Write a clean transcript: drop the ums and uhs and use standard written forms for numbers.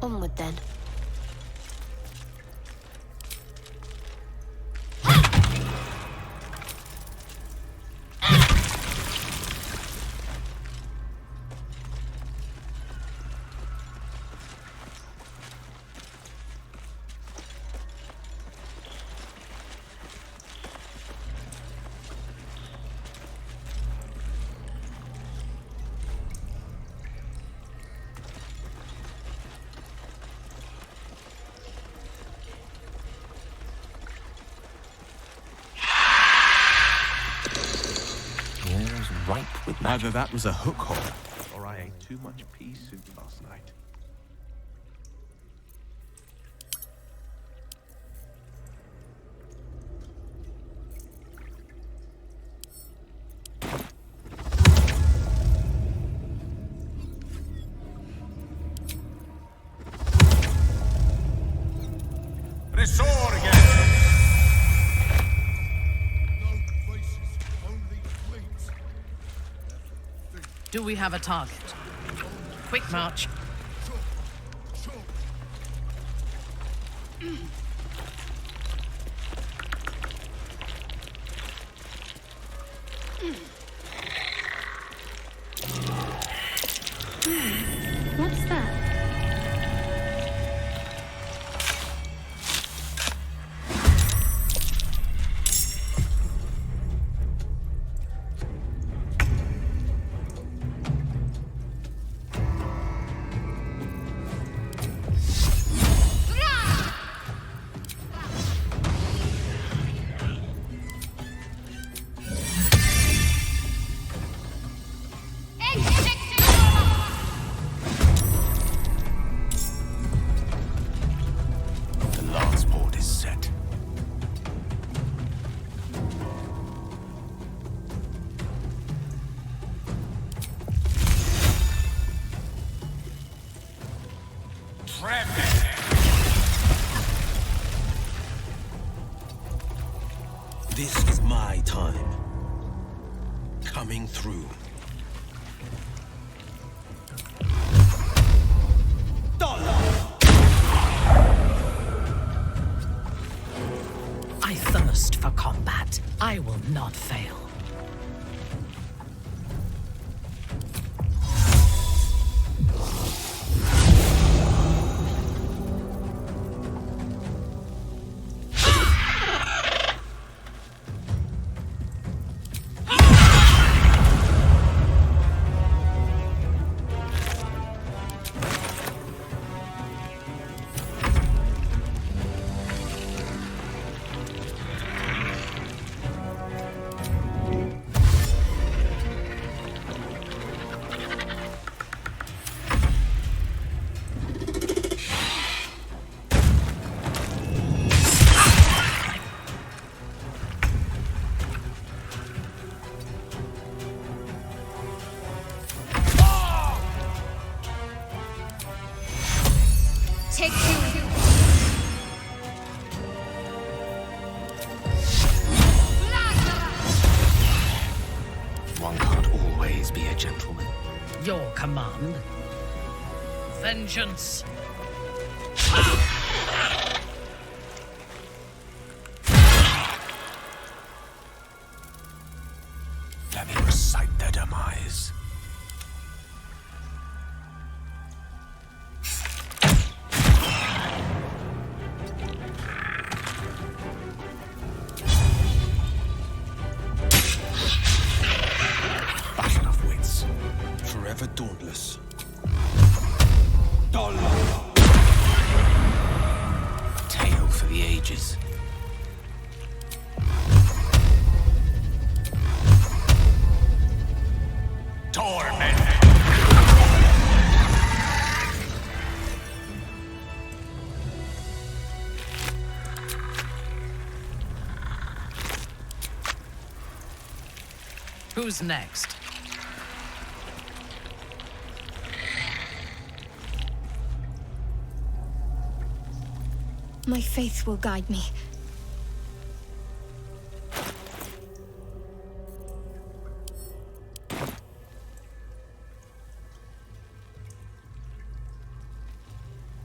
Onward then. Ripe with Either that was a hook horn, or I ate too much pea soup last night. Resurge! Do we have a target? Quick march. What's that? The last board is set. This is my time. Coming through. I thirst for combat. I will not fail. Take two. One can't always be a gentleman. Your command. Vengeance. Let me recite their demise. Battle of wits. Forever dauntless. A tale for the ages. Torment! Who's next? My faith will guide me.